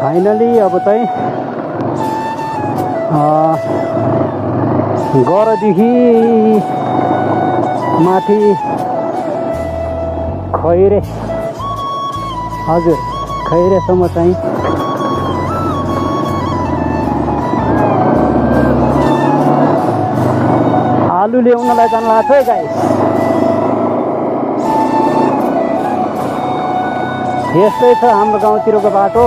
Finally अब चाहिँ गरदेखि माथि खैरे, हजुर खैरेसम्म चाहिँ आलु ल्याउनलाई जान लाग्छ है गाइस। यस्तै छ हाम्रो गाउँतिरको बाटो।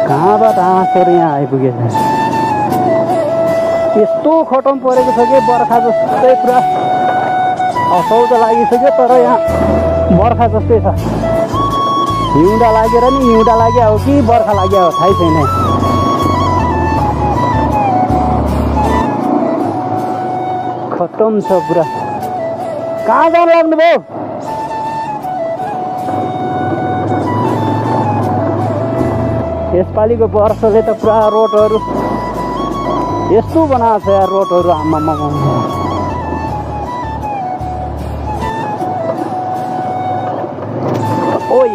कहाँबाट हाँसहरू यहाँ आइपुगेछ। यस्तो खटम परेको छ कि बर्खा जस्तै पुरा असौज लागिसक्यो, तर यहाँ बर्खा जस्तै छ। हिउँदा लागेर नि हिउँदा लाग्यो हो कि बर्खा लाग्यो हो थाहै छैन। खतम छ पुरा। कहाँ जान लाग्नुभयो? यसपालिको वर्षले त पुरा रोडहरू यस्तो बनाएको छ यार, रोडहरू आमामा। ओइ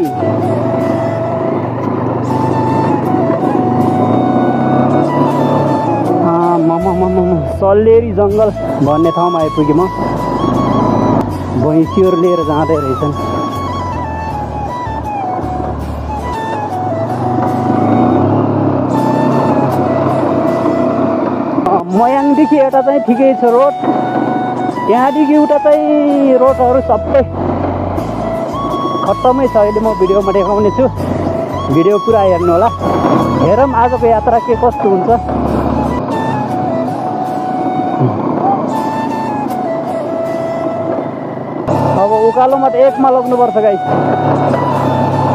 सल्लेरी जङ्गल भन्ने ठाउँमा आइपुगेँ म। भैँसीहरू लिएर जाँदै रहेछन्। मयाङदेखि यता चाहिँ ठिकै छ रोड, त्यहाँदेखि उता चाहिँ रोडहरू सबै खत्तमै छ। अहिले म भिडियोमा देखाउने छु, भिडियो पुरा हेर्नु होला। हेरौँ आजको यात्रा के कस्तो हुन्छ। अब उकालोमा त एकमा लग्नुपर्छ गाइस।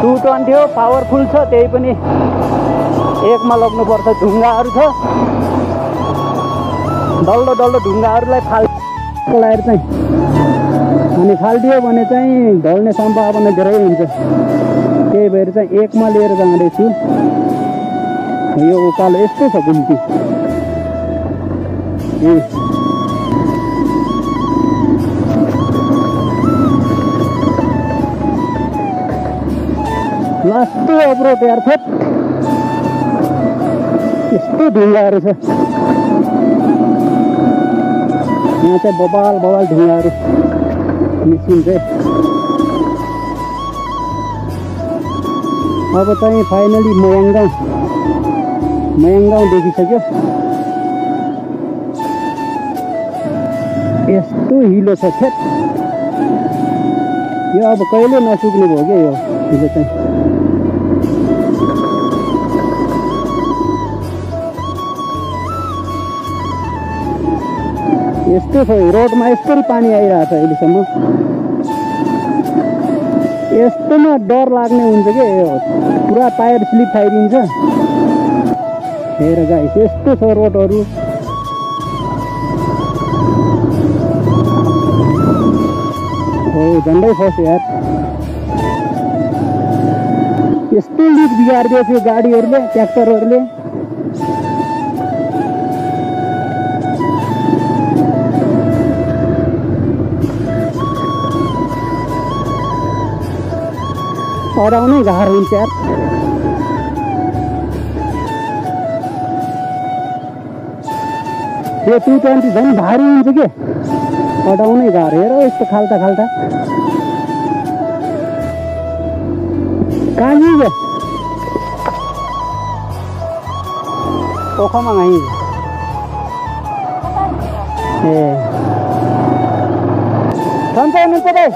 220 हो, पावरफुल छ, त्यही पनि एकमा लग्नुपर्छ। ढुङ्गाहरू छ, डल्लो डल्लो ढुङ्गाहरूलाई फाल्लाएर चाहिँ, अनि फाल्दियो भने चाहिँ ढल्ने सम्भावना धेरै हुन्छ। त्यही भएर चाहिँ एकमा लिएर जाँदैछु। यो उकालो यस्तो छ घुम्ती। लास्ट अब्रोड यार, यस्तो ढुङ्गाहरू छ यहाँ चाहिँ। बबाल बबाल ढुङ्गाहरू निस्किन्छ। अब चाहिँ फाइनली मयाङगाउँ देखिसक्यो। यस्तो हिलो छ छेट। यो अब कहिले नसुक्ने भयो क्या यो हिलो चाहिँ। यस्तो छ रोडमा, यस्तरी पानी आइरहेको छ अहिलेसम्म। यस्तोमा डर लाग्ने हुन्छ कि पुरा टायर स्लिप खाइदिन्छ। हेर गाइस, यस्तो छ रोडहरू। हो झन्डै फस्यो यार। यस्तो लिक बिगारिदिएको थियो गाडीहरूले, ट्र्याक्टरहरूले। अडाउनै गाह्रो हुन्छ यार। यो 220 झन् भारी हुन्छ के, अडाउनै गाह्रो। हेर यस्तो खाल्टा खाल्टा। कहाँ गयो? ओखमा गई। ए सन्चै हुनुहुन्छ भाइ?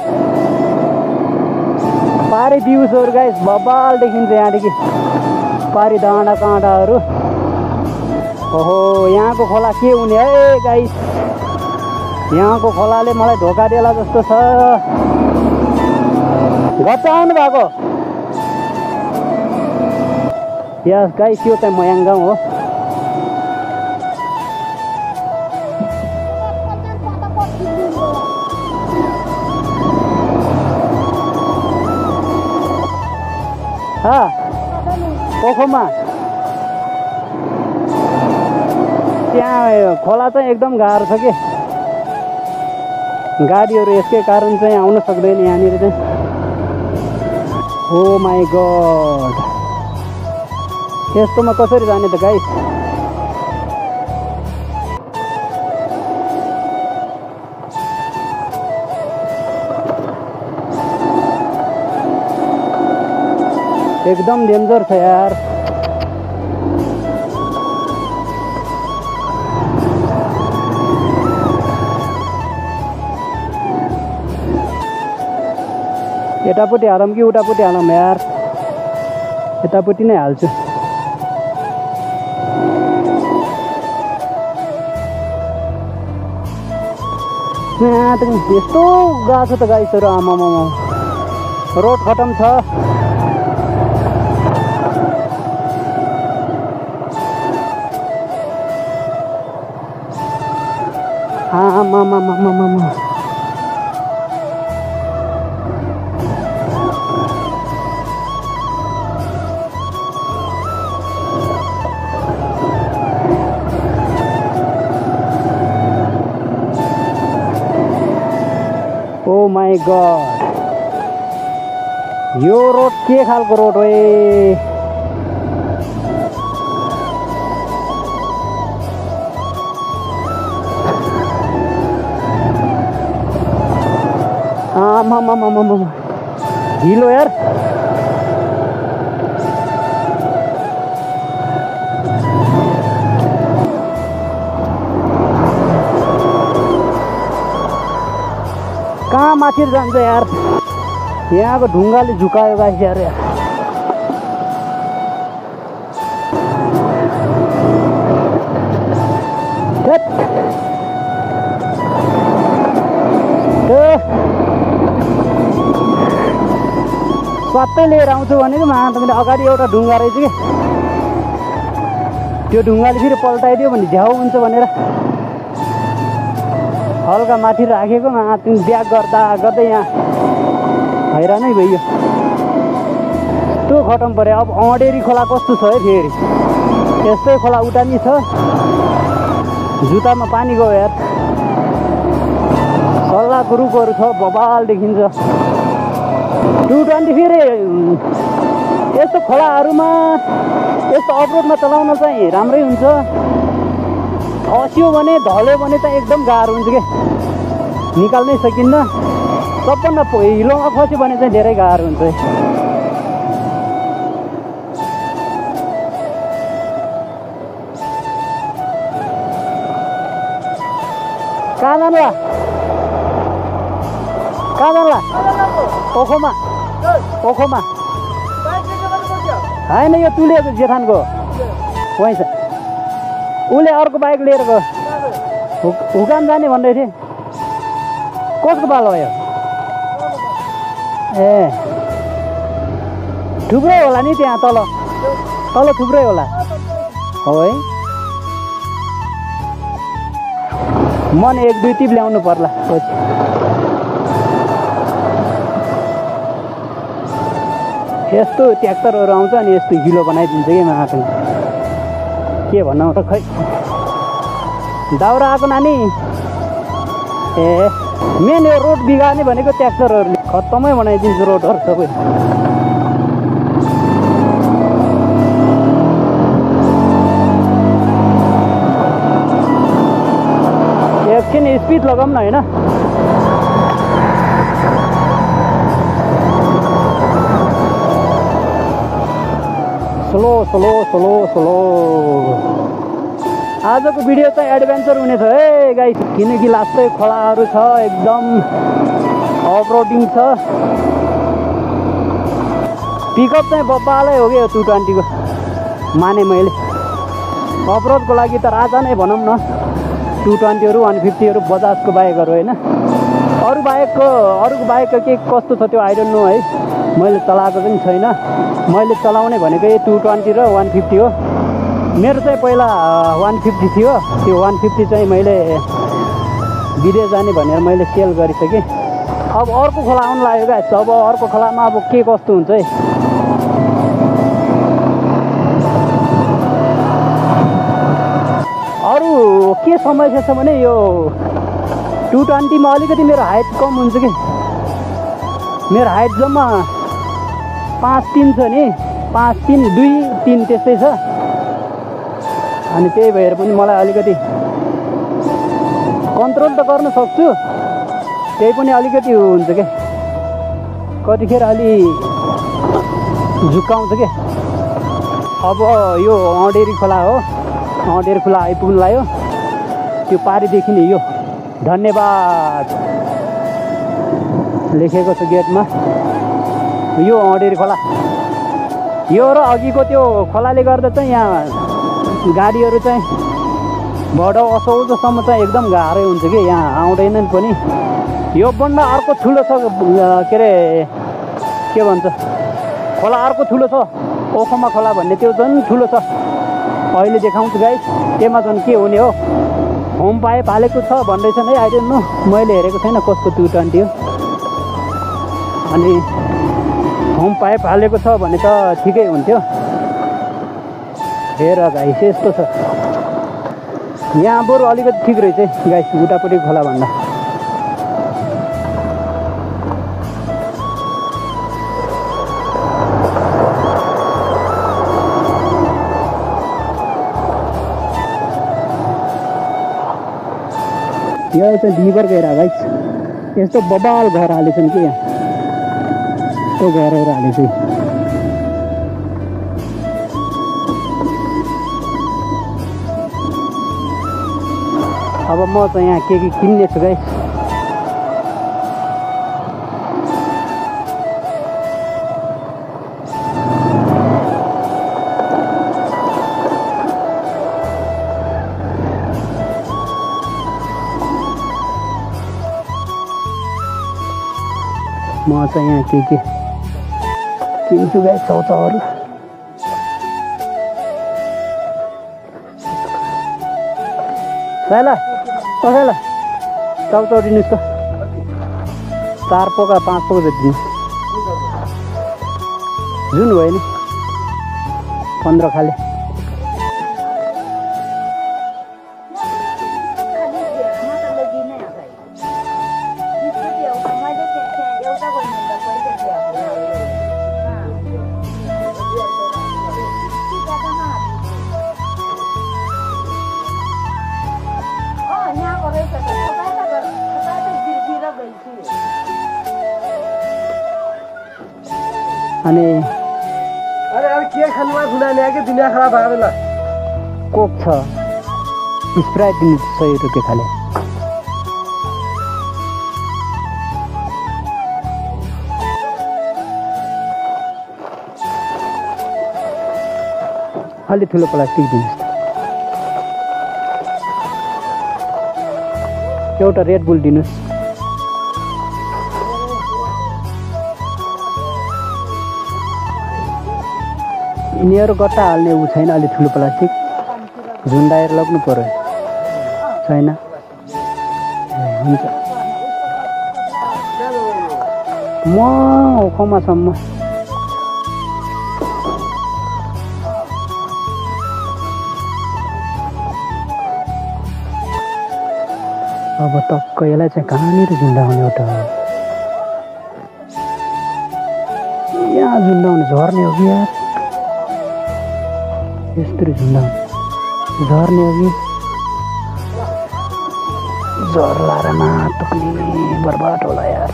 पारी भ्यूजहरू गाइस बबाल देखिन्छ यहाँदेखि। पारी डाँडा काँडाहरू। ओहो यहाँको खोला के हुने है गाइस। यहाँको खोलाले मलाई धोका देला जस्तो छ। गच्चा आउनु भएको? यस गाइस, यो चाहिँ मयाङगाउँ हो। पोखोमा त्यहाँ खोला चाहिँ एकदम गाह्रो छ कि। गाडीहरू यसकै कारण चाहिँ आउन सक्दैन यहाँनिर चाहिँ। ओ माई गॉड, यस्तोमा कसरी जाने त गाइस? एकदम डेन्जर छ यार। यतापट्टि हालौँ कि उतापट्टि हालौँ यार? यतापट्टि नै हाल्छु। यस्तो गएको छ त गाइसहरू, आमामामा रोड खतम छ। आमामामामामा ओ माई गॉड, यो रोड के खालको रोड हो? आमामामामामा ढिलो यार। कहाँ माथि जान्छ यार? यहाँको ढुङ्गाले झुकायो गाइस यार। स्वात्तै लिएर आउँछु भनेको मैले अगाडि एउटा ढुङ्गा रहेछ कि, त्यो ढुङ्गाले फेरि पल्टाइदियो भने झ्याउ हुन्छ भनेर हल्का माथि राखेको। तिमी ब्याक गर्दा गर्दै यहाँ हैरानै भइयो। त्यो खतम पऱ्यो। अब अँडेरी खोला कस्तो छ है? फेरि यस्तै खोला उटानी छ, जुत्तामा पानी गयो यार। सल्लाहको रुखहरू छ, बबाल देखिन्छ। 220 फेरि यस्तो खोलाहरूमा यस्तो अफरोडमा चलाउन चाहिँ राम्रै हुन्छ। खस्यो भने ढल्यो भने चाहिँ एकदम गाह्रो हुन्छ क्या, निकाल्नै सकिन्न। सबभन्दा हिलोमा खस्यो भने चाहिँ धेरै गाह्रो हुन्छ। कहाँ जानुला? कहाँ जानुला? ओखोमा ओखोमा होइन, यो तुलिएको जेठानको वहीँ छ। उसले अर्को बाइक लिएर गयो, हुकाम जाने भन्दै थिएँ। कसको पालो भयो? ए थुप्रै होला नि त्यहाँ तल तल थुप्रै होला हो है। मन 1-2 टिप ल्याउनु पर्ला पछि। यस्तो ट्र्याक्टरहरू आउँछ अनि यस्तो हिलो बनाइदिन्छ कि महासँग के भनौँ त खै। दाउरा आएको नानी। ए मेन यो रोड बिगार्ने भनेको ट्र्याक्टरहरूले खत्तमै बनाइदिन्छ रोडहरू सबै। एकछिन स्पिड लगाऊँ न होइन। Slow slow slow slow. आजको भिडियो चाहिँ एडभेन्चर हुनेछ है गाइस, किनकि लास्टै खोलाहरू छ, एकदम अफरोडिङ छ। पिकअप चाहिँ बब्बालै हो क्या 220 को माने मैले। अफरोडको लागि त राजा नै भनौँ न। 220हरू 150हरू बजाजको बाइकहरू होइन। अरू बाइकको के कस्तो छ त्यो आई डोन्ट नो है, मैले चलाएको पनि छैन। मैले चलाउने भनेको 220 र 150 हो। मेरो चाहिँ पहिला 150 थियो, त्यो 150 चाहिँ मैले विदेश जाने भनेर मैले सेल गरिसकेँ। अब अर्को खोला आउनु लाग्यो क्या। अब अर्को खोलामा अब के कस्तो हुन्छ है। अरू के समस्या छ भने यो 220मा अलिकति मेरो हाइट कम हुन्छ कि मेरो हाइट जम्मा 5'3" छ नि 5'3", 2'3" त्यस्तै छ अनि त्यही भएर पनि मलाई अलिकति कन्ट्रोल त गर्न सक्छु त्यही पनि अलिकति हुन्छ के कतिखेर अलि झुक्काउँछ के अब यो अँडेरी खोला हो अँडेरी खोला आइपुग्नु लाग्यो त्यो पारीदेखि नै यो धन्यवाद लेखेको छ गेटमा यो अँडेरी खोला यो र अघिको त्यो खोलाले गर्दा चाहिँ यहाँ गाडीहरू चाहिँ भडौ असौजसम्म चाहिँ एकदम गाह्रै हुन्छ कि यहाँ आउँदैनन् पनि योभन्दा अर्को ठुलो छ के अरे के भन्छ खोला अर्को ठुलो छ ओखमा खोला भन्ने त्यो झन् ठुलो छ अहिले देखाउँछु गाइस त्यसमा झन् के हुने हो होम पाइप हालेको छ भन्दैछन् है आई डोन्ट नो मैले हेरेको छैन कसको 220 हो अनि होम पाइप हालेको छ भने त ठिकै हुन्थ्यो हेर गाइस यस्तो छ यहाँ बरु अलिकति ठिक रहेछ गाइस उतापट्टि खोला भन्दा यो चाहिँ डिबर गएर गाइस यस्तो बबाल घर हालेछन् कि यहाँ यस्तो घरहरू हालेछ अब म चाहिँ यहाँ के किन्ने छु गाइस म चाहिँ यहाँ के किन्छु गाइस चौचाहरू साइला कसैला चौचाउ दिनुहोस् त 4 पोका 5 पोका जति दिनुहोस् जुन भयो नि 15 खाले अनि अरे यार के खानुमा खुनाने आके दुनिया खराब भयो ल कोक छ स्प्राइट दिनु 100 रुपैयाँ खाले अलि ठुलो प्लास्टिक दिनुहोस् एउटा रेड बुल दिनुहोस् यिनीहरू गट्टा हाल्ने ऊ छैन अलि ठुलो प्लास्टिक झुन्डाएर लग्नु पर्यो छैन हुन्छ म ओखमासम्म अब टक्क यसलाई चाहिँ कहाँनिर झुन्डाउने एउटा यहाँ झुन्डाउने झर्ने हो कि यार यस्तरी झुन्डाउने झर्ने हो कि झर्ला र नटुक्ने बर्बाद होला यार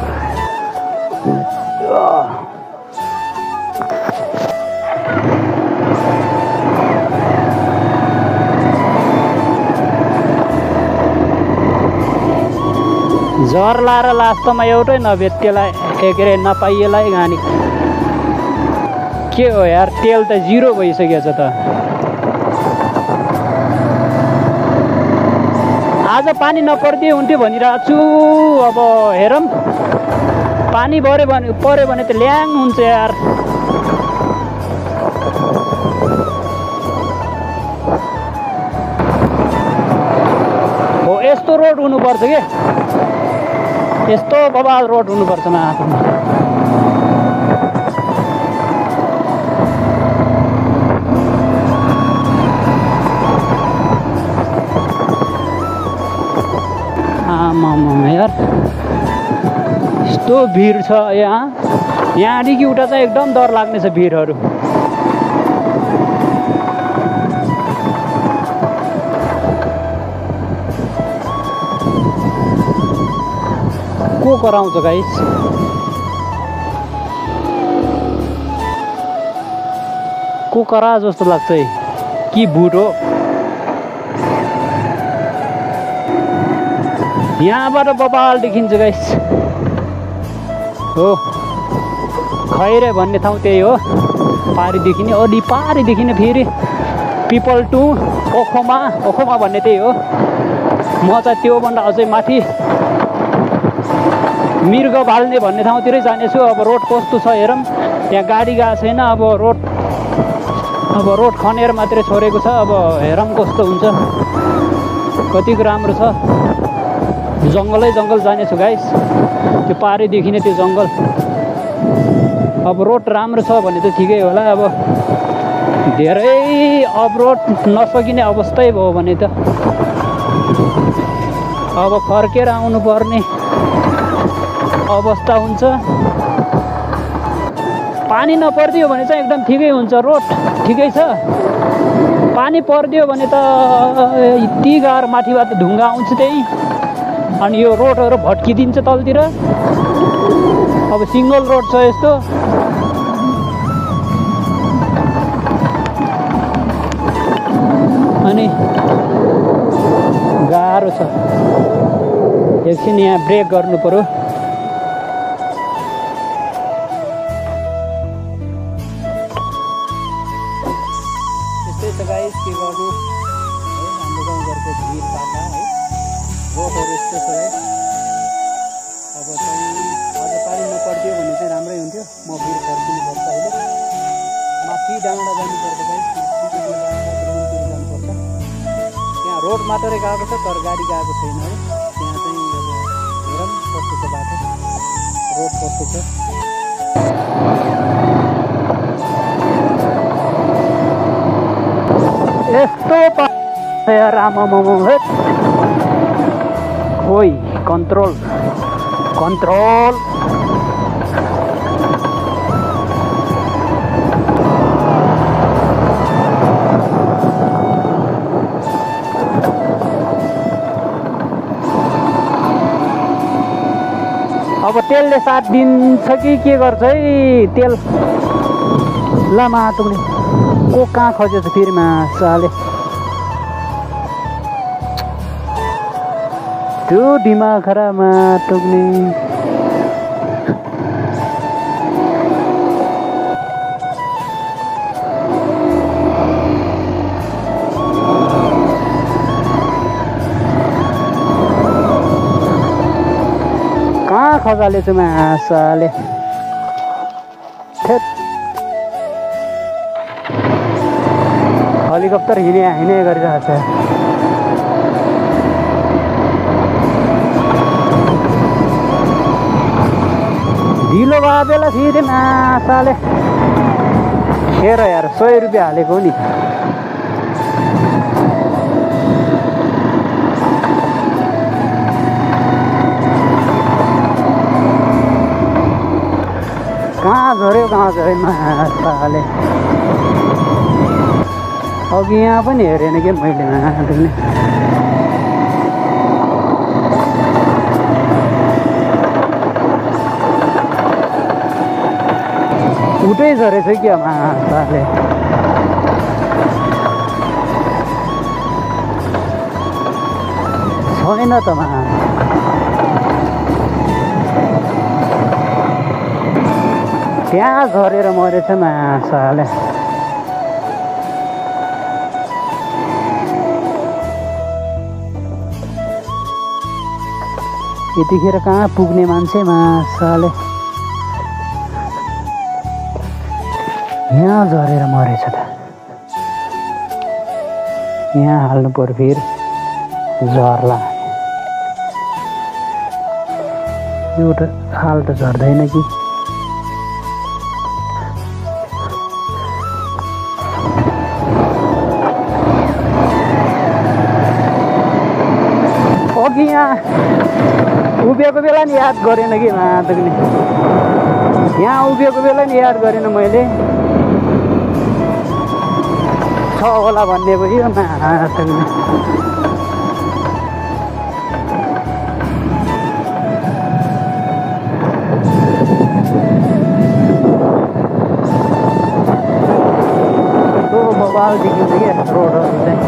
झर्ला र लास्टमा एउटै नभेट्टेलाई के अरे नपाइएलाई गानी के हो यार तेल त 0 भइसकेको छ त आज पानी नपर्दिए हुन्थ्यो भनिरहेको छु अब हेरौँ पानी पर्यो भने त ल्याङ हुन्छ यार हो यस्तो रोड हुनुपर्छ के यस्तो बबाल रोड हुनुपर्छ माथि आमामा यार यस्तो भिड छ यहाँदेखि उता चाहिँ एकदम डर लाग्ने छ भिडहरू। को कराउँछ गाइस? को करा जस्तो लाग्छ है कि भुट हो? यहाँबाट बबाल देखिन्छ गाइस। हो खैरे भन्ने ठाउँ त्यही हो। पारीदेखि नै अलि पारीदेखि नै फेरि पिपल टु ओखोमा भन्ने त्यही हो। म चाहिँ त्योभन्दा अझै माथि मृग बाल्ने भन्ने ठाउँतिरै जानेछु। अब रोड कस्तो छ हेरौँ। त्यहाँ गाडी गएको छैन। अब रोड खनेर मात्रै छोडेको छ। अब हेरौँ कस्तो हुन्छ, कतिको राम्रो छ। जङ्गलै जङ्गल जानेछु गाइस। त्यो पारीदेखि नै त्यो जङ्गल। अब रोड राम्रो छ भने त ठिकै होला। अब धेरै अफरोड नसकिने अवस्थै भयो भने त अब फर्केर आउनुपर्ने अवस्था हुन्छ। पानी नपरिदियो भने चाहिँ एकदम ठिकै हुन्छ, रोड ठिकै छ। पानी परिदियो भने त यति गाह्रो माथिबाट ढुङ्गा आउँछ त्यही, अनि यो रोडहरू भट्किदिन्छ तलतिर। अब सिङ्गल रोड छ यस्तो। अनि गाह्रो छ। एकछिन यहाँ ब्रेक गर्नु पर्यो। यस्तै छ गाइस, के गर्नु है। हाम्रो गाउँघरको भिड पाटा है, रोडहरू यस्तो छ है। अब चाहिँ अझ पानी नपरिदियो भने चाहिँ राम्रै हुन्थ्यो। म फेरि फर्किनुपर्छ अहिले। माथि डाँडा जानुपर्छ गाइस। जानुपर्छ। त्यहाँ रोड मात्रै गएको छ तर गाडी गएको छैन है। त्यहाँ चाहिँ अब हेरौँ कस्तो छ बाटो, रोड कस्तो छ। यस्तो आमामा खोइ कन्ट्रोल अब तेलले साथ दिन्छ कि के गर्छ है तेल। लामा तुमले को कहाँ खसेछ फेरि मासाले। त्यो दिमाग खराबमा टोक्ने। कहाँ खसालेछु मासाले। हेलिकप्टर हिँडे गरिरहेको छ। ढिलो भयो बेला फेरि मासाले। हेर यार 100 रुपियाँ हालेको नि। कहाँ झऱ्यो मासाले। अघि यहाँ पनि हेरेन कि मैले उठै झरेछ क्या मासाले। छैन त त्यहाँ झरेर मरेछ मासाले। यतिखेर कहाँ पुग्ने मान्छे मासाले। यहाँ झरेर मरेछ त। यहाँ हाल्नु पर्यो फेरि झर्ला। यो त हाल त झर्दैन कि। अघि यहाँ उभिएको बेला नि याद गरेन कि मातकले यहाँ उभिएको बेला नि याद गरेन मैले छ होला भन्ने भयो मातकले बबाल देखिन्छ क्या रोडहरू चाहिँ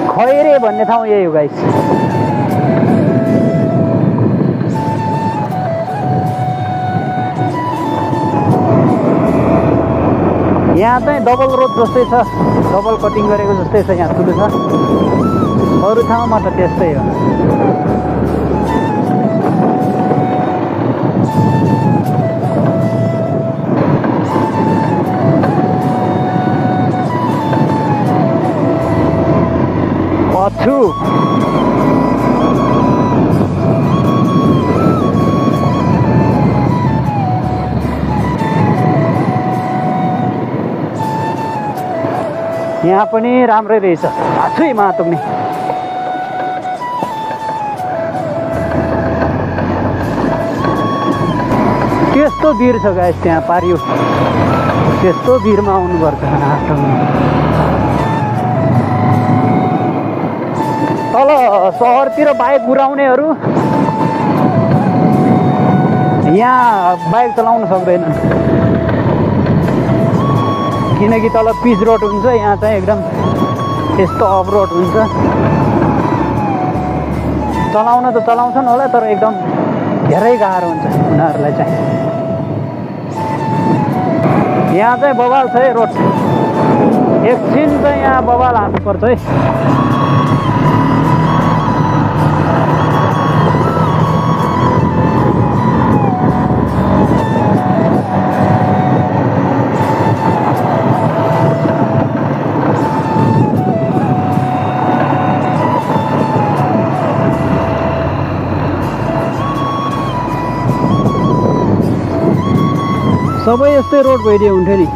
खैरे भन्ने ठाउँ यही हो गाइस यहाँ चाहिँ डबल रोड जस्तै छ डबल कटिङ गरेको जस्तै छ यहाँ ठुलो छ अरू ठाउँमा त त्यस्तै हो अछु यहाँ पनि राम्रै रहेछ आछुई मातुक्ने त्यस्तो भिर छ गाइस त्यहाँ पारियो त्यस्तो भिरमा आउनुपर्छ तल सहरतिर बाइक गुराउनेहरू यहाँ बाइक चलाउन सक्दैन किनकि तल पिच रोड हुन्छ यहाँ चाहिँ एकदम यस्तो अफ रोड हुन्छ चलाउन त चलाउँछन् होला तर एकदम धेरै गाह्रो हुन्छ उनीहरूलाई चाहिँ यहाँ चाहिँ बवाल छ है रोड एकछिन चाहिँ यहाँ बवाल हान्नुपर्छ है सबै यस्तै रोड भइदियो हुन्थ्यो नि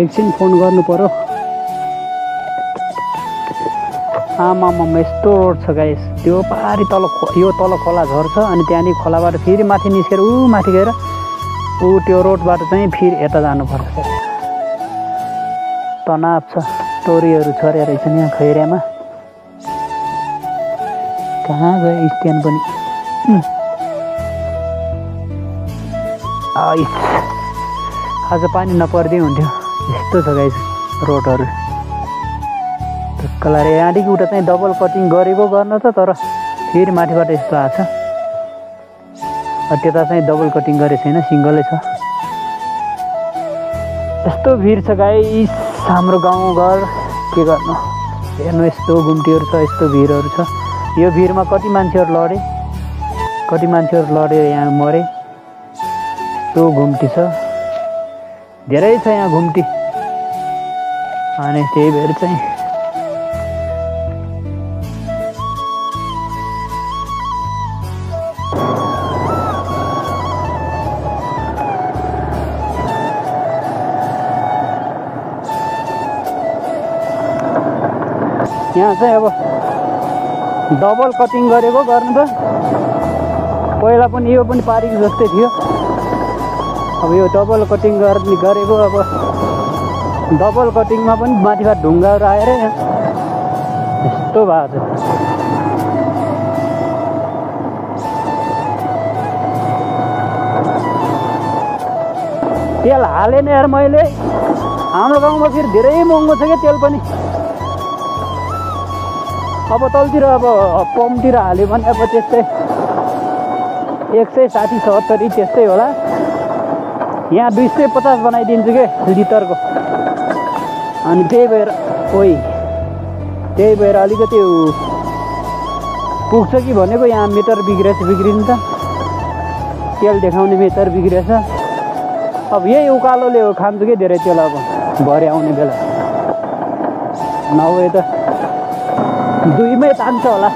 एकछिन फोन गर्नु पर्यो आमामा यस्तो रोड छ गाइस त्यो पारी तल यो तल खोला झर्छ अनि त्यहाँदेखि खोलाबाट फेरि माथि निस्केर माथि गएर त्यो रोडबाट चाहिँ फेरि यता जानुपर्छ तनाव छ टोरीहरू छरे रहेछ नि यहाँ खैरियामा कहाँ गयो स्ट्यान्ड पनि आज पानी नपर्दै हुन्थ्यो यस्तो छ गाइस रोडहरू कलर यहाँदेखि उता चाहिँ डबल कटिङ गरेको गर्न त तर फेरि माथिबाट यस्तो आएको छ त्यता चाहिँ डबल कटिङ गरेको छैन सिङ्गलै छ यस्तो भिड छ गाइस हाम्रो गाउँघर के गर्नु हेर्नु यस्तो घुम्टीहरू छ यस्तो भिडहरू छ यो भिडमा कति मान्छेहरू लडे यहाँ मरे यस्तो घुम्टी छ धेरै छ यहाँ घुम्टी अनि त्यही भएर चाहिँ यहाँ चाहिँ अब डबल कटिङ गरेको गर्नु त पहिला पनि यो पनि पारेको जस्तै थियो अब यो डबल कटिङ गरेको अब डबल कटिङमा पनि माथिबाट ढुङ्गाहरू आएर यस्तो भएको छ तेल हालेन यार मैले हाम्रो गाउँमा फेरि धेरै महँगो छ क्या तेल पनि अब तलतिर अब पम्पतिर हाल्यो भने अब त्यस्तै 160-170 त्यस्तै होला यहाँ 250 बनाइदिन्छु के लिटरको अनि त्यही भएर अलिकति पुग्छ कि भनेको यहाँ मिटर बिग्रिनु त तेल देखाउने मिटर बिग्रेछ अब यही उकालोले हो खान्छु कि धेरै तेल अब भरे आउने बेला नभए त दुईमै तान्छ होला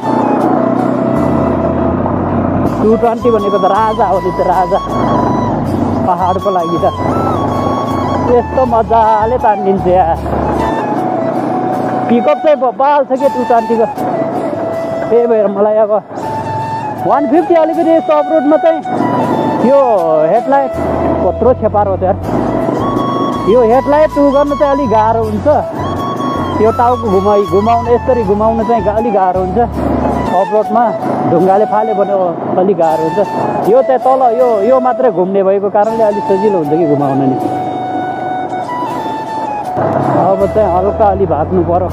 220 भनेको त राजा हो नि, त राजा पहाडको लागि त यस्तो मजाले तानिदिन्छ यार। पिकअप चाहिँ बबाल छ क्या 220 को। त्यही भएर मलाई अब 150 अलिकति यस्तो अफरोडमा चाहिँ यो हेडलाइट कत्रो छेपार हो यार। यो हेडलाइट गर्नु चाहिँ अलिक गाह्रो हुन्छ। यो टाउको घुमाउनु यसरी घुमाउनु चाहिँ अलिक गाह्रो हुन्छ। अफरोडमा ढुङ्गाले फाल्यो भने अलिक गाह्रो हुन्छ। यो चाहिँ तल यो मात्रै घुम्ने भएको कारणले अलिक सजिलो हुन्छ कि घुमाउन नि। अब चाहिँ हल्का अलि भाग्नु पर्यो।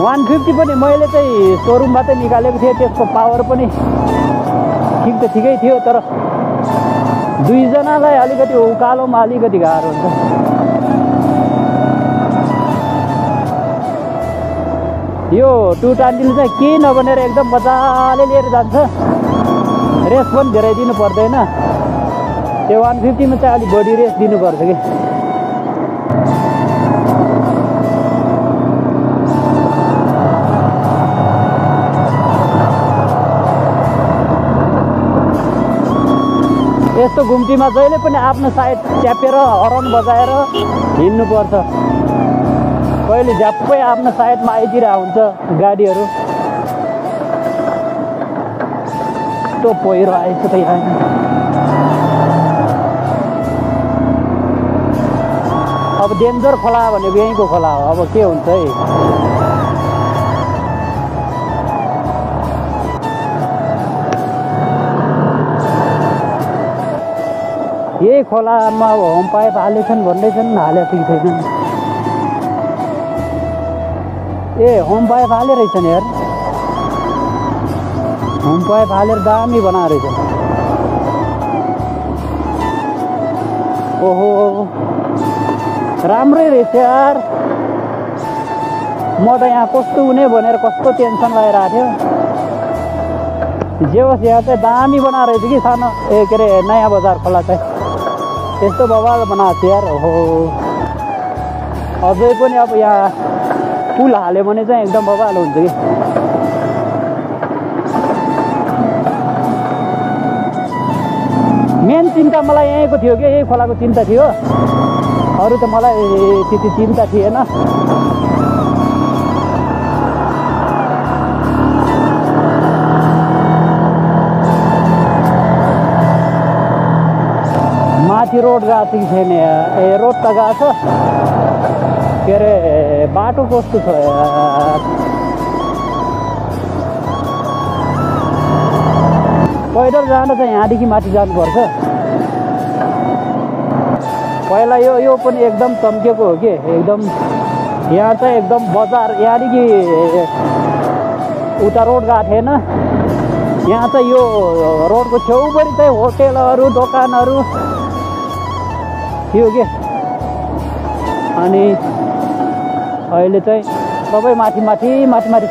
150 पनि मैले चाहिँ सोरुमबाटै निकालेको थिएँ। त्यसको पावर पनि ठिकै थियो, तर दुईजनालाई अलिकति उकालोमा अलिकति गाह्रो हुन्छ। यो 220 चाहिँ केही नबनेर एकदम मजाले लिएर जान्छ। रेस पनि धेरै दिनु पर्दैन। त्यो 150 मा चाहिँ अलिक बढी रेस दिनुपर्छ कि। यस्तो घुम्तीमा जहिले पनि आफ्नो साइड च्यापेर हर्न बजाएर हिँड्नुपर्छ। कहिले झ्याप्पै आफ्नो साइडमा आइदिरहेको हुन्छ गाडीहरू। यस्तो पहिरो आएछ त यहाँ। अब डेन्जर खोला भनेको यहीँको खोला हो। अब के हुन्छ है। यही खोलामा होम पाइप हालेछन् भन्दैछन्, हालेको ठिक छैन। ए होम पाइप हाले रहेछन् यार। होम पाइप हालेर दामी बनाएर रहेछ। ओहो राम्रै रहेछ यार। म त यहाँ कस्तो हुने भनेर कस्तो टेन्सन लगाइरहेको थियो। जे होस् यहाँ चाहिँ दामी बनाएर रहेछ कि सानो के अरे नयाँ बजार खोला चाहिँ यस्तो बवाल बनाएको छ यार। ओहो अझै पनि अब यहाँ पुल हाल्यो भने चाहिँ एकदम बवाल हुन्छ कि। मेन चिन्ता मलाई यहीँको थियो कि यही खोलाको चिन्ता थियो। अरू त मलाई त्यति चिन्ता थिएन। माथि रोड गएको छ कि छैन? ए रोड त गएको छ। के अरे बाटो कस्तो छ यार। पैदल जाँदा चाहिँ यहाँदेखि माथि जानुपर्छ। पहिला यो पनि एकदम चम्केको हो कि एकदम। यहाँ चाहिँ एकदम बजार यहाँदेखि उता रोड गएको थिएन। यहाँ चाहिँ यो रोडको छेउपट्टि चाहिँ होटेलहरू दोकानहरू थियो कि। अनि अहिले चाहिँ सबै माथि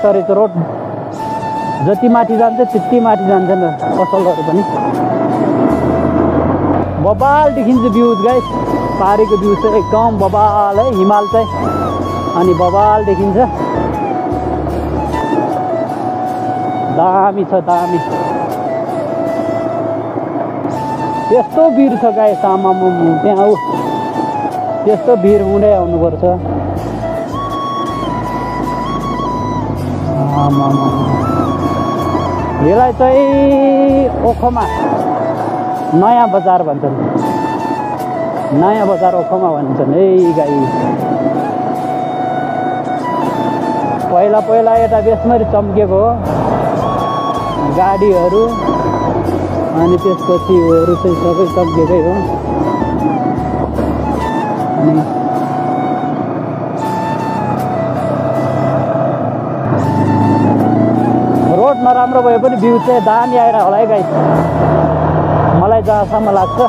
सरेको रोड। जति माथि जान्छ त्यति माथि जान्छ नि पसलहरू पनि। बबाल देखिन्छ भ्यूज गाइस। पारीको भ्यू चाहिँ एकदम बबाल है। हिमाल चाहिँ अनि बबाल देखिन्छ। दामी छ दामी। यस्तो भिड छ गाइस आमाम। त्यहाँ त्यस्तो भिड हुँदै आउनुपर्छ। यसलाई चाहिँ ओखमा नयाँ बजार भन्छन्। नयाँ बजार ओखमा भन्छन् है गाई। पहिला यता बेसमरी चम्केको हो गाडीहरू। अनि त्यसपछि अरू चाहिँ सबै चम्केकै हो। अनि रोड नराम्रो भए पनि भ्यू चाहिँ दामी आएर होला है गाइस। मलाई जहाँसम्म लाग्छ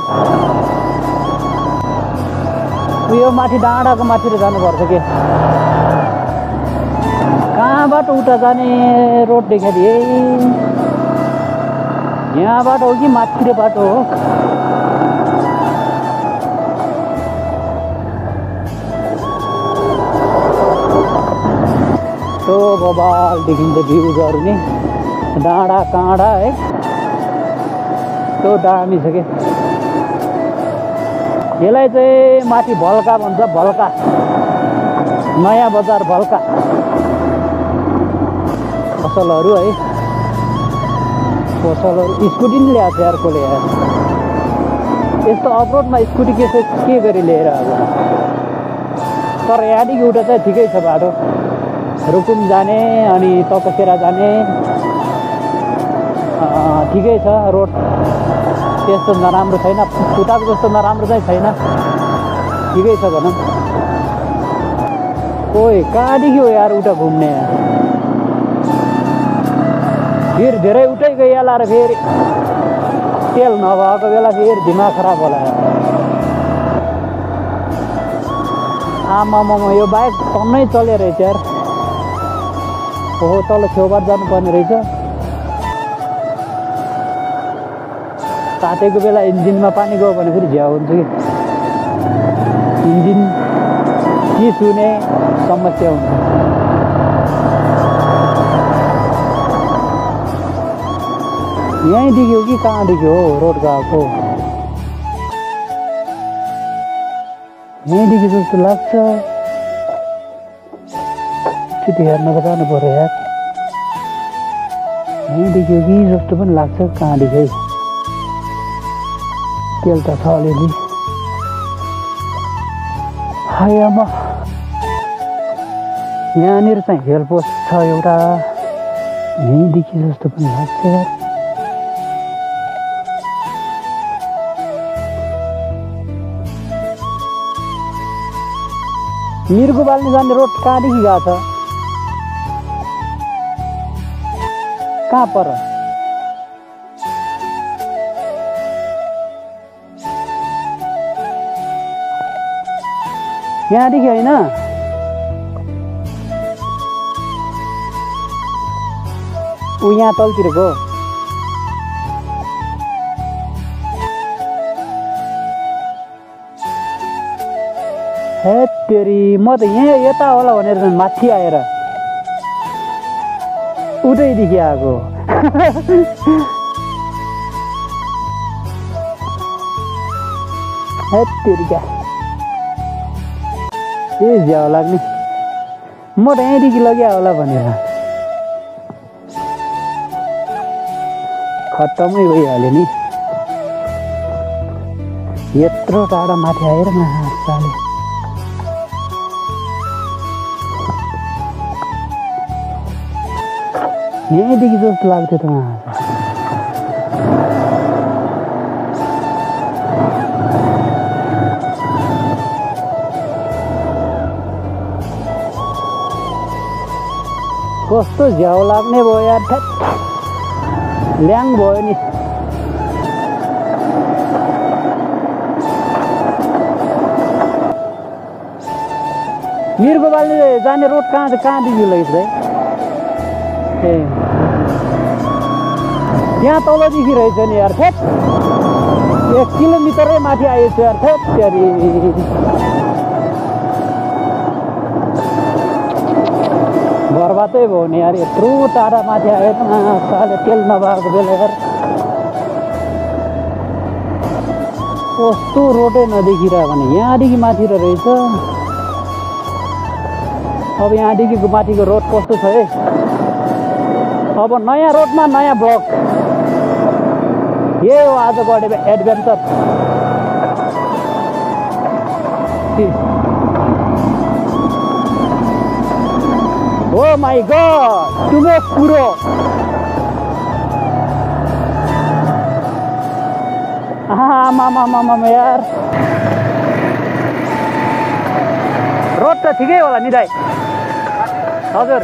उयो माथि डाँडाको माथितिर जानुपर्छ के। कहाँबाट उता जाने रोड देखाइदिए। यहाँबाट हो कि माथितिर बाटो हो? कस्तो बबाल देखिन्छ भ्यूजहरू नि डाँडा काँडा है त्यो दामी छ के यसलाई चाहिँ माथि भल्का भन्छ भल्का नयाँ बजार भल्का पसलहरू है पसलहरू स्कुटी नि ल्याएको छ अर्कोले यार यस्तो अफरोडमा स्कुटी के गरी लिएर अब तर यहाँदेखि उता चाहिँ ठिकै छ बाटो रुकुम जाने अनि तकसेरा जाने ठिकै छ रोड त्यस्तो नराम्रो छैन उताको जस्तो नराम्रो चाहिँ छैन ठिकै छ भनौँ ओइ कहाँदेखि हो यार उता घुम्ने फेरि धेरै उतै गइहाल्ला र फेरि तेल नभएको बेला फेरि दिमाग खराब होला आमामा यो बाइक टन्नै चल्यो रहेछ यार ओहो तल छेउबाट जानुपर्ने रहेछ तातेको बेला इन्जिनमा पानी गयो भने फेरि झ्याउ हुन्छ कि इन्जिन चिस हुने समस्या हुन्छ यहीँदेखि हो कि कहाँदेखि हो रोड गएको यहीँदेखि जस्तो लाग्छ त्यति हेर्नको जानु पर्यो यार यहीँदेखि हो कि जस्तो पनि लाग्छ कहाँदेखि तेल त छ अलिअलि हायामा यहाँनिर चाहिँ हेलपोस्ट छ एउटा यहीँदेखि जस्तो पनि लाग्छ यार मिर्गो बाल्ने जाने रोड कहाँदेखि गएको छ कहाँ पर यहाँदेखि होइन ऊ यहाँ तलतिरको हेत तेरी म त यहाँ यता होला भनेर माथि आएर उतैदेखि आएको हेत तेरी क्या ए झ्याउ लाग्ने म त यहीँदेखि लगिया होला भनेर खत्तमै भइहाल्यो नि यत्रो टाढा माथि आएर माछाले यहीँदेखि जस्तो लाग्थ्यो त माछा कस्तो झ्याउ लाग्ने भयो यार ल्याङ भयो नि मिर्गो बाल्ने जाने रोड कहाँदेखि लगिन्छ है ए यहाँ तलदेखि रहेछ नि यार 1 किलोमिटरै माथि आएछ यार त्यरी बर्बादै भयो नि यार यत्रो टाढा माथि आयो त साले तेल नभएको बेला यार कस्तो रोडै नदेखिरह्यो भने यहाँदेखि माथि रहेछ अब यहाँदेखिको माथिको रोड कस्तो छ है अब नयाँ रोडमा नयाँ ब्लक यही हो आजको एडभेन्चर ओ माई गॉड तुमे कुरो आमा यार रोड त ठिकै होला नि दाइ हजुर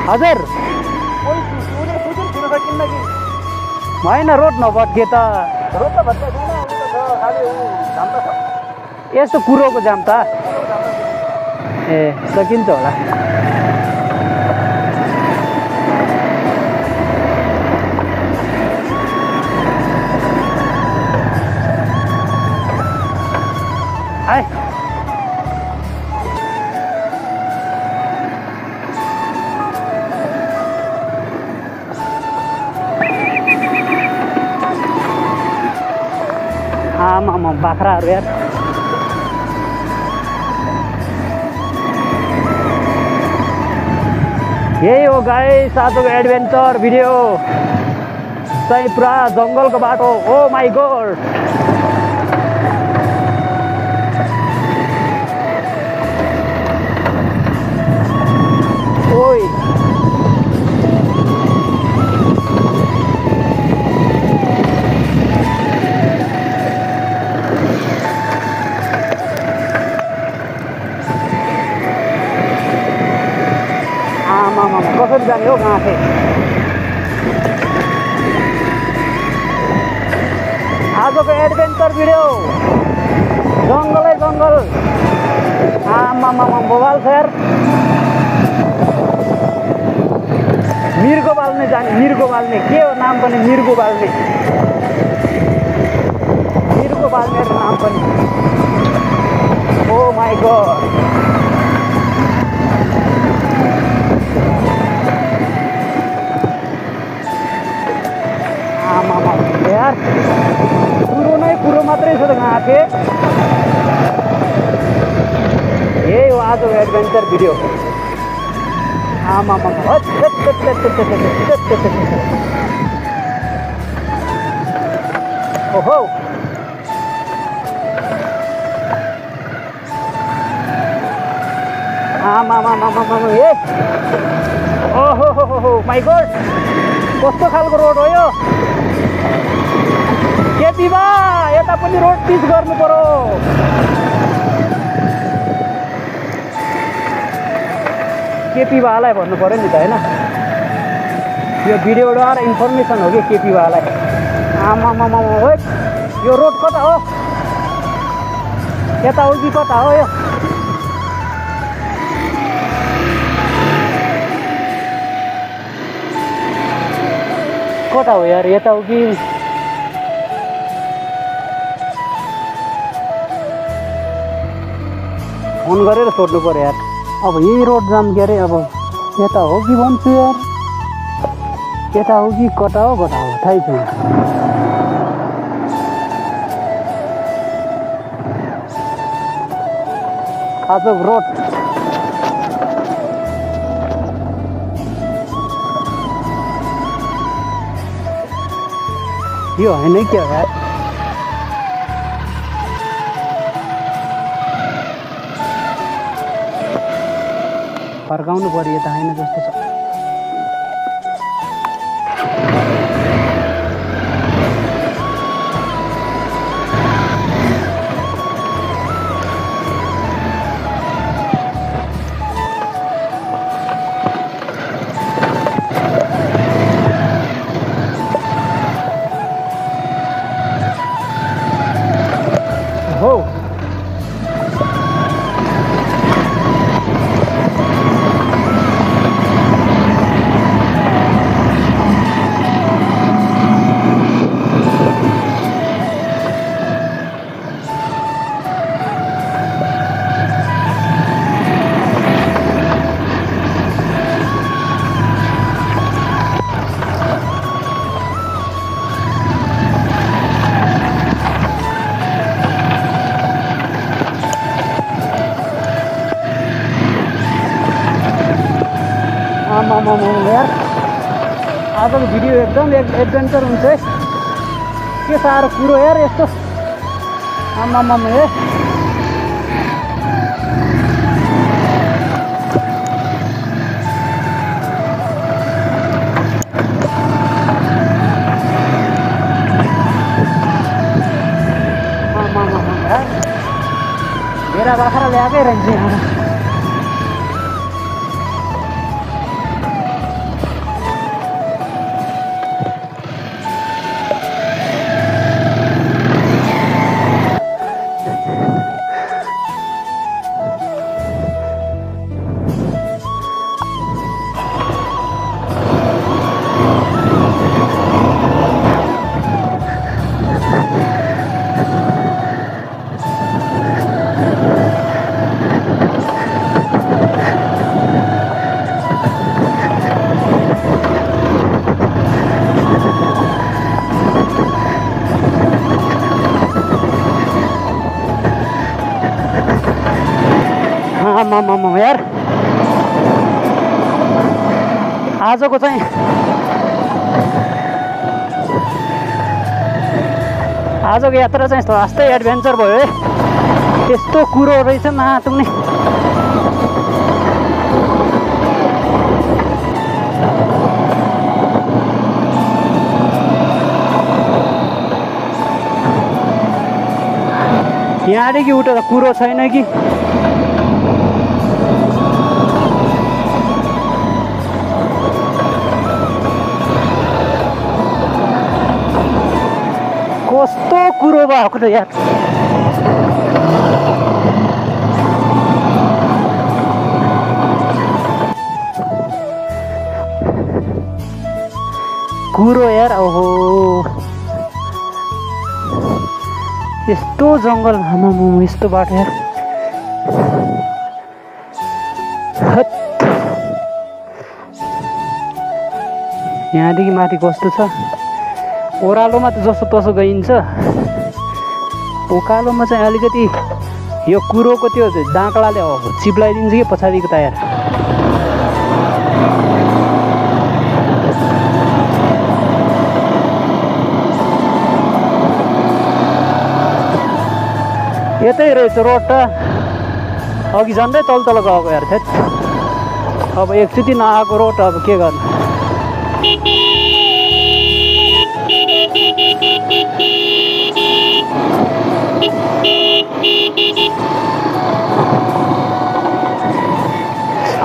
हजुर होइन रोड नभत्के त यस्तो कुरोको जाम त ए सकिन्छ होला आमा बाख्राहरू यार। यही हो गाइस आजको एडभेन्चर भिडियो चाहिँ पुरा जङ्गलको बाटो। ओ माई गॉड ओइ आमा कसरी जाने हो गाँठे। आजको एडभेन्चर भिडियो जङ्गलै जङ्गल। आमा बवाल छ यार। मिर्गो बाल्ने जाने, मिर्गो बाल्ने के हो नाम पनि, मिर्गो बाल्ने नाम पनि। ओ माई गॉड आमा यार कुरो नै कुरो मात्रै छ त गाँठे। यही हो आजको एडभेन्चर भिडियो। आमा ओहो आमा ए ओहो माई गॉड कस्तो खालको रोड हो यो। के पिबा यता पनि रोड पिच गर्नु पर्यो। केपीवालाई भन्नु पर्यो नि त होइन। यो भिडियोबाट इन्फर्मेसन हो कि केपीवालाई। आमा हो यो रोड कता हो, यता हो कि कता हो यो। कता हो यार, यता हो कि फोन गरेर सोध्नु पर्यो यार। अब यही रोड जाम के अरे, अब यता हो कि भन्छु यार, यता हो कि कता हो थाहै छैन। आजको रोड यो होइन क्या हो यार। फर्काउनु पर्यो, यता होइन जस्तो छ। हो यार आजको भिडियो एकदम एडभेन्चर हुन्छ है। के साह्रो कुरो यार यस्तो। आमा हे मेरा बाख्रा ल्याएकै रहन्छ। आमामामा यार आजको चाहिँ आजको यात्रा चाहिँ वास्तै एडभेन्चर भयो है। यस्तो कुरो रहेछ नआत्ने। यहाँदेखि उता त कुरो छैन कि कस्तो कुरो भएको त यार। कुरो यार ओहो यस्तो जङ्गल आमामामा यस्तो बाटो यार। यहाँदेखि माथि कस्तो छ ओह्रालोमा त जसो तसो गइन्छ उकालोमा चाहिँ अलिकति यो कुरोको त्यो डाँक्लाले चिप्लाइदिन्छ कि पछाडिको टायर। यतै रहेछ रोड त अघि झन्डै तल गएको यार थेट। अब एकचोटि नआएको रोड अब के गर्नु।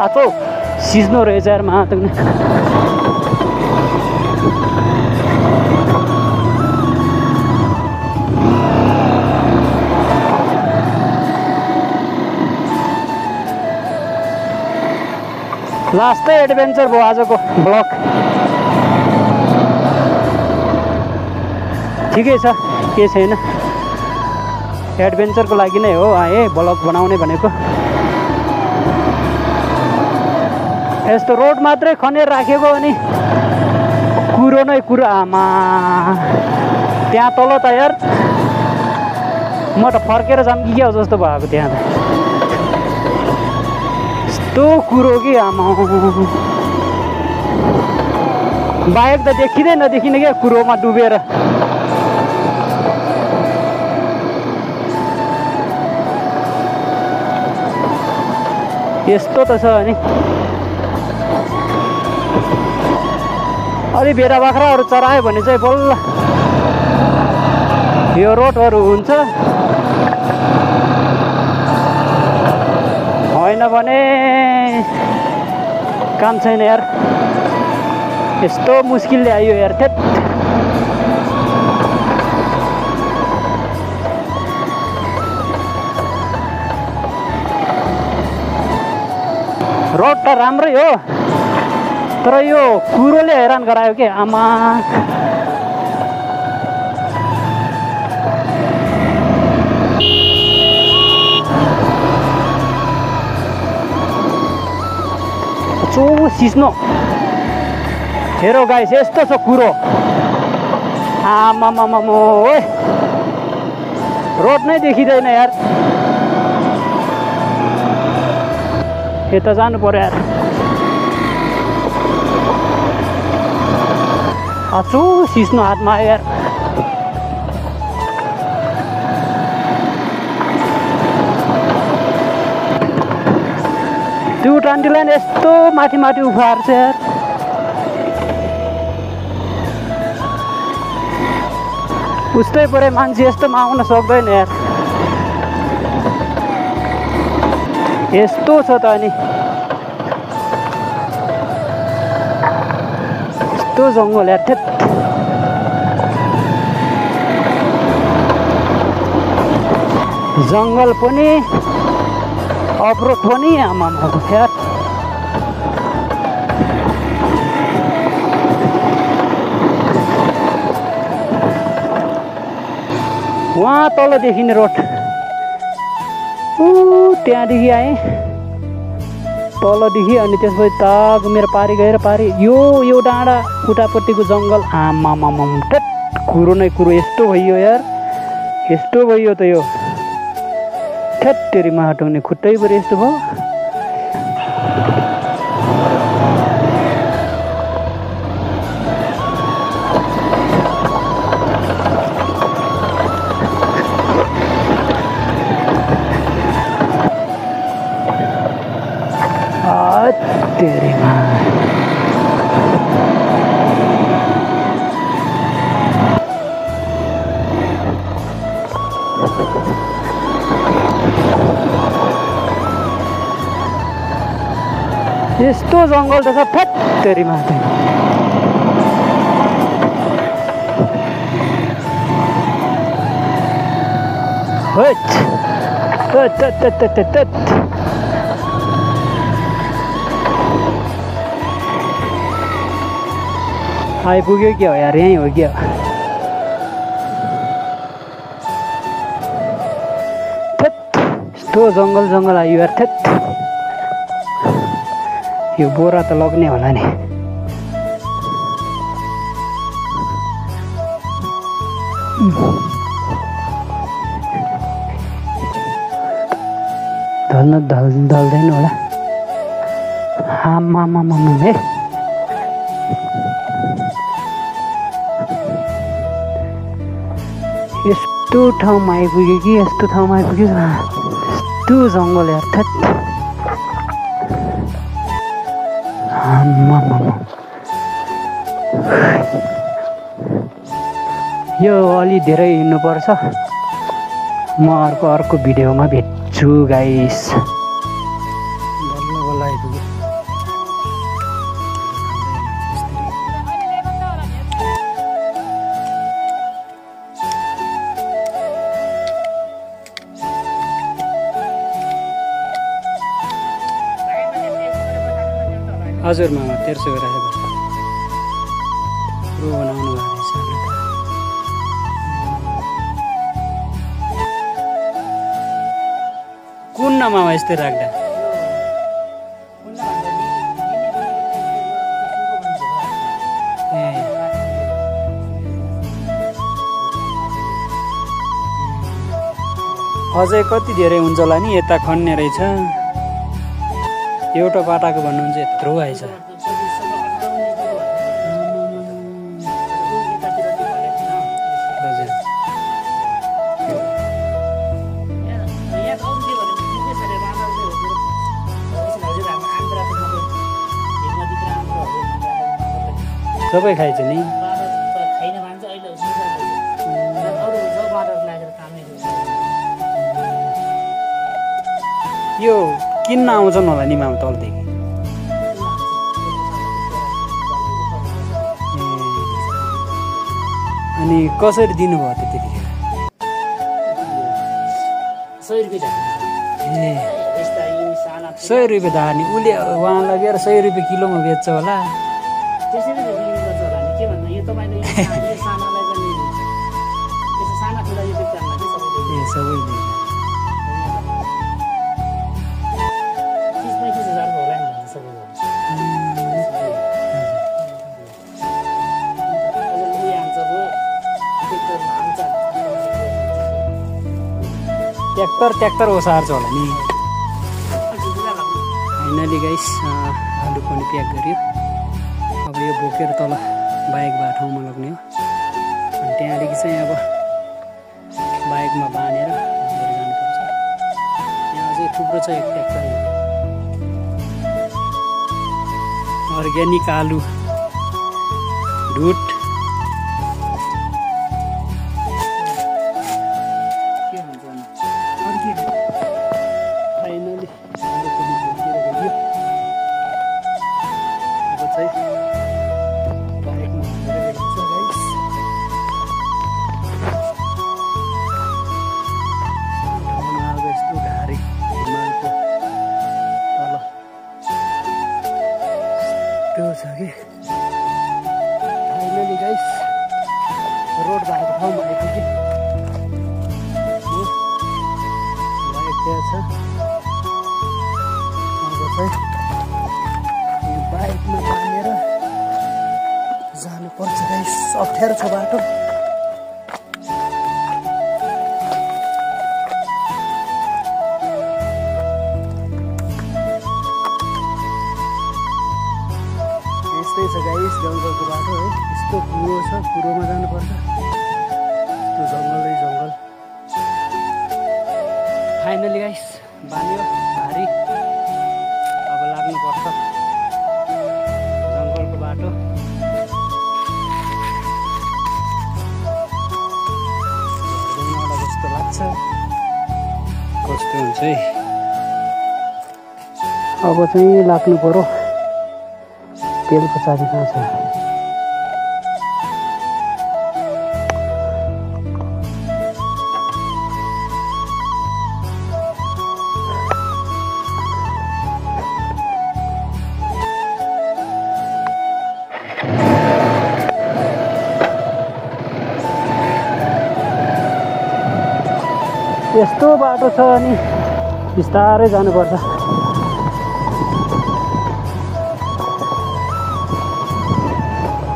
आतो सिज्नो रहेछ यार महातग्ने। लास्टै एडभेन्चर भयो आजको ब्लग। ठिकै छ के छैन एडभेन्चरको लागि नै हो आए ब्लग बनाउने भनेको। यस्तो रोड मात्रै खनेर राखेको अनि कुरो नै कुरो आमा त्यहाँ तल त यार म त फर्केर जाऊँ कि क्या जस्तो भएको त्यहाँ त यस्तो कुरो कि आमा बाइक त देखिँदै नदेखिने क्या कुरोमा डुबेर। यस्तो त छ नि अलि भेडा बाख्राहरू चरायो भने चाहिँ बल्ल यो रोडहरू हुन्छ होइन भने काम छैन यार। यस्तो मुस्किलले आयो यार थेट। रोड त राम्रै हो तर यो कुरोले हैरान गरायो के आमा। चो सिस्नो हेरो गाइस यस्तो छ कुरो आमामामा ओए रोड नै देखिँदैन यार। यता जानु पर्यो यार। अचो सिस्नो हातमा आयो यार। त्यो टान्टीलाई यस्तो माथि माथि उफार्छ यार। उस्तै परे मान्छे यस्तोमा आउन सक्दैन यार। यस्तो छ त अनि यस्तो जङ्गल यार थेट। जङ्गल पनि अफरोड पनि आमामा यार। वहाँ तल देखिने रोड त्यहाँदेखि आएँ तलदेखि अनि त्यसपछि ता घुमेर पारि गएर पारि यो डाँडा उतापट्टिको जङ्गल आमामामा थेट कुरो नै कुरो। यस्तो भयो यार यस्तो भयो त यो थेट तेरीमा हटाउने खुट्टै पऱ्यो यस्तो भयो। तेरीमा यस्तो जङ्गल त छ फ्याक्टरीमा आइपुग्यो क्या हो यार यहीँ हो क्या यस्तो जङ्गल आयो यार थेत यो बोरा त लग्ने होला नि ढल्दैन होला आमामामा हे यस्तो ठाउँमा आइपुग्यो कि यस्तो ठाउँमा आइपुग्यो यस्तो जङ्गल यार थेत यो अलि धेरै हिँड्नुपर्छ म अर्को भिडियोमा भेट्छु गाइस बल्ल आइपुग्यो हजुर मामा 1300 राखेको प्रो बनाउनु भएको छ कुन न मामा यस्तै राख्दा अझै कति धेरै हुन्छ होला नि यता खन्ने रहेछ एउटा बाटाको भन्नुहुन्छ यत्रो आएछ सबै खाइन्छ नि यो किन्न आउँछन् होला नि मामा तलदेखि अनि कसरी दिनुभयो त त्यतिखेर 100 रुपियाँ धानी उसले उहाँ लगेर 100 रुपियाँ किलोमा बेच्छ होला ट्र्याक्टर ओसार्छ होला नि फाइनली गाइस आलु पनि प्याक गर्यो अब यो बोकेर तल बाइकबाट ठाउँमा लग्ने हो अनि त्यहाँदेखि चाहिँ अब बाइकमा बाँधेर लिएर जानुपर्छ यहाँ अझै थुप्रो छ एक ट्र्याक्टर अर्ग्यानिक आलु ढुट फाइनली गाइस रोड भएको ठाउँमा आइपुग्यो बाइक त्यहाँ छ अब चाहिँ यो बाइकमा बाँधेर जानुपर्छ गाइस अप्ठ्यारो छ बाटो यस्तै छ गाइस जङ्गलको बाटो है यस्तो कुरो छ कुरोमा जानुपर्छ यस्तो जङ्गलै जङ्गल फाइनली गाइस बान्यो भारी अब लाग्नुपर्छ चाहिँ अब चाहिँ लाग्नु पर्यो तेलको चाबी कहाँ छ यस्तो बाटो छ अनि बिस्तारै जानुपर्छ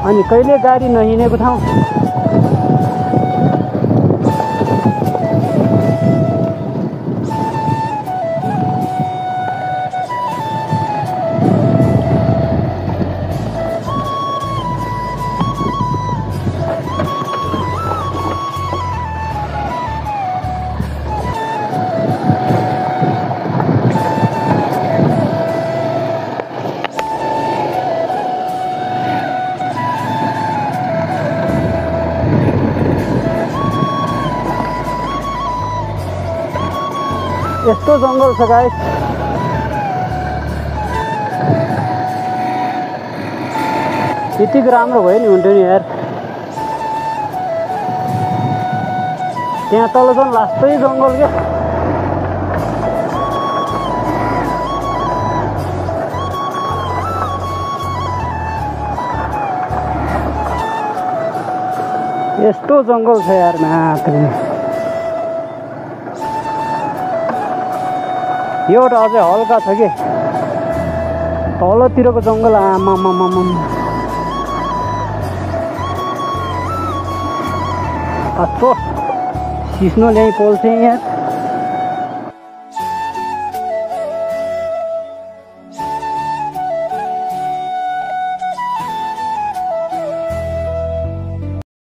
अनि कहिले गाडी नहिँडेको ठाउँ यस्तो जङ्गल छ गाइस यतिको राम्रो भयो नि हुन्थ्यो नि यार त्यहाँ तल झन् लास्टै जङ्गल क्या यस्तो जङ्गल छ यार मात्र एउटा अझै हल्का छ कि तलतिरको जङ्गल आमामामाम कस्तो सिस्नो ल्याइ पोल्छ यहाँ